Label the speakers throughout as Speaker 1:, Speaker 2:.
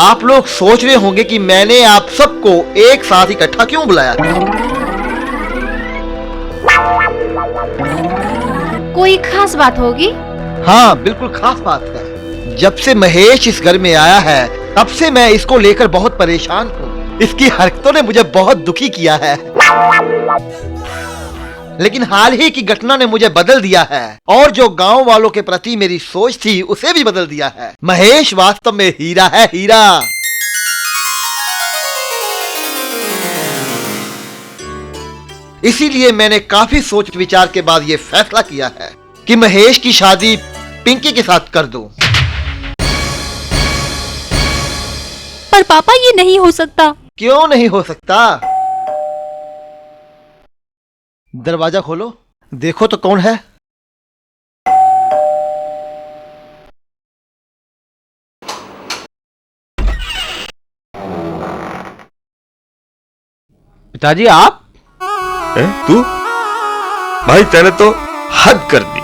Speaker 1: आप लोग सोच रहे होंगे कि मैंने आप सबको एक साथ इकट्ठा क्यों बुलाया था।
Speaker 2: कोई खास बात होगी?
Speaker 1: हाँ, बिल्कुल खास बात है। जब से महेश इस घर में आया है तब से मैं इसको लेकर बहुत परेशान हूँ। इसकी हरकतों ने मुझे बहुत दुखी किया है, लेकिन हाल ही की घटना ने मुझे बदल दिया है और जो गांव वालों के प्रति मेरी सोच थी उसे भी बदल दिया है। महेश वास्तव में हीरा है, हीरा। इसीलिए मैंने काफी सोच विचार के बाद यह फैसला किया है कि महेश की शादी पिंकी के साथ कर दूं।
Speaker 3: पर पापा ये नहीं हो सकता।
Speaker 1: क्यों नहीं हो सकता? दरवाजा खोलो, देखो तो कौन है।
Speaker 4: पिताजी आप?
Speaker 5: तू? भाई तेने तो हद कर दी।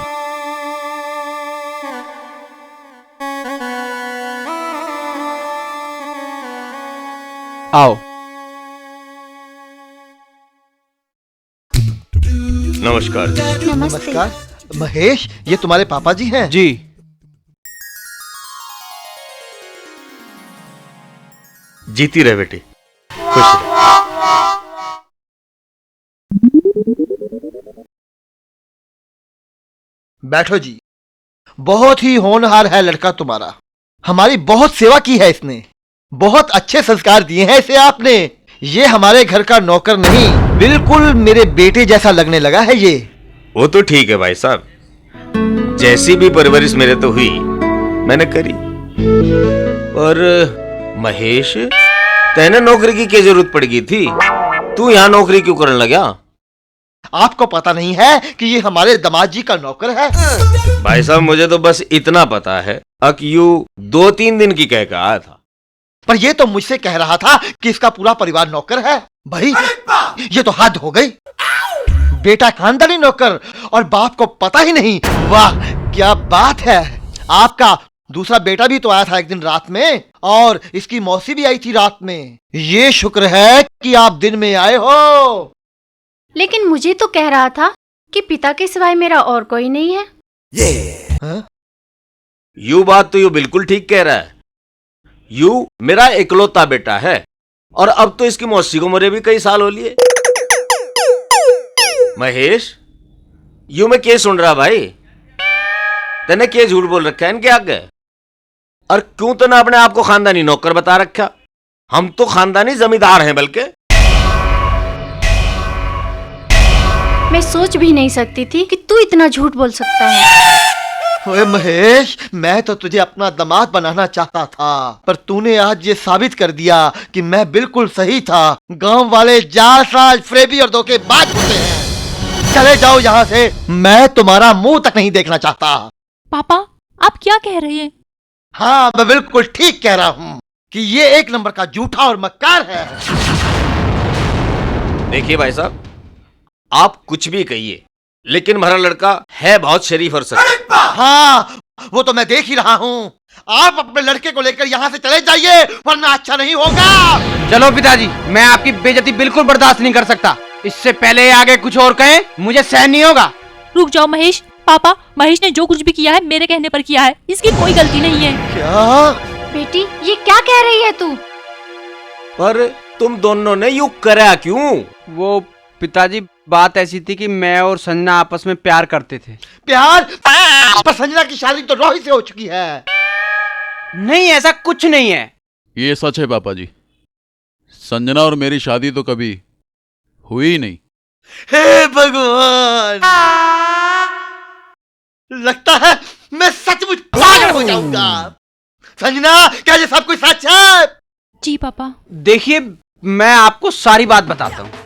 Speaker 4: आओ।
Speaker 5: नमस्कार।
Speaker 1: नमस्कार। महेश, ये तुम्हारे पापा जी हैं?
Speaker 4: जी।
Speaker 5: जीती रहे बेटी, खुश रहे।
Speaker 1: बैठो जी। बहुत ही होनहार है लड़का तुम्हारा। हमारी बहुत सेवा की है इसने, बहुत अच्छे संस्कार दिए हैं इसे आपने। ये हमारे घर का नौकर नहीं, बिल्कुल मेरे बेटे जैसा लगने लगा है ये।
Speaker 5: वो तो ठीक है भाई साहब, जैसी भी परवरिश मेरे तो हुई मैंने करी। और महेश, तेने नौकरी की क्या जरूरत पड़ गई थी? तू यहाँ नौकरी क्यों करने लगा?
Speaker 1: आपको पता नहीं है कि ये हमारे दामाद जी का नौकर है?
Speaker 5: भाई साहब मुझे तो बस इतना पता है, अकयू 2-3 दिन की कह के आया था।
Speaker 1: पर ये तो मुझसे कह रहा था कि इसका पूरा परिवार नौकर है। भाई ये तो हद हो गई। बेटा खानदानी नौकर और बाप को पता ही नहीं। वाह क्या बात है। आपका दूसरा बेटा भी तो आया था एक दिन रात में, और इसकी मौसी भी आई थी रात में। ये शुक्र है कि आप दिन में आए हो।
Speaker 2: लेकिन मुझे तो कह रहा था कि पिता के सिवाय मेरा और कोई नहीं है।
Speaker 5: यू बात तो यू बिल्कुल ठीक कह रहा है। यू मेरा इकलौता बेटा है, और अब तो इसकी मौसी को मरे भी कई साल हो लिए। महेश, यू मैं क्या सुन रहा भाई? तने क्या झूठ बोल रखा है इनके आगे? और क्यों तने अपने आप को खानदानी नौकर बता रखा? हम तो खानदानी जमींदार हैं बल्कि।
Speaker 2: मैं सोच भी नहीं सकती थी कि तू इतना झूठ बोल सकता है।
Speaker 1: ओए महेश, मैं तो तुझे अपना दामाद बनाना चाहता था, पर तूने आज ये साबित कर दिया कि मैं बिल्कुल सही था। गांव वाले जालसाज, फरेबी और धोखेबाज होते हैं। चले जाओ यहाँ से, मैं तुम्हारा मुंह तक नहीं देखना चाहता।
Speaker 3: पापा आप क्या कह रहे हैं?
Speaker 1: हाँ, मैं बिल्कुल ठीक कह रहा हूँ कि ये एक नंबर का झूठा और मक्कार है।
Speaker 5: देखिए भाई साहब, आप कुछ भी कहिए, लेकिन हमारा लड़का है बहुत शरीफ और सच्चा।
Speaker 1: हाँ, वो तो मैं देख ही रहा हूँ। आप अपने लड़के को लेकर यहाँ से चले जाइए, वरना अच्छा नहीं होगा।
Speaker 4: चलो पिताजी, मैं आपकी बेइज्जती बिल्कुल बर्दाश्त नहीं कर सकता। इससे पहले आगे कुछ और कहें, मुझे सहन नहीं होगा।
Speaker 3: रुक जाओ महेश। पापा, महेश ने जो कुछ भी किया है मेरे कहने पर किया है, इसकी कोई गलती नहीं है।
Speaker 1: क्या?
Speaker 2: बेटी ये क्या कह रही है तू?
Speaker 5: पर तुम दोनों ने यू करा क्यों?
Speaker 4: वो पिताजी, बात ऐसी थी कि मैं और संजना आपस में प्यार करते थे।
Speaker 1: प्यार? पर संजना की शादी तो रोहित से हो चुकी है।
Speaker 4: नहीं, ऐसा कुछ नहीं है।
Speaker 6: ये सच है पापा जी, संजना और मेरी शादी तो कभी हुई ही नहीं।
Speaker 1: हे भगवान, लगता है मैं सचमुच पागल हो जाऊंगा। संजना, क्या ये सब कुछ सच है?
Speaker 3: जी पापा।
Speaker 4: देखिए, मैं आपको सारी बात बताता हूँ।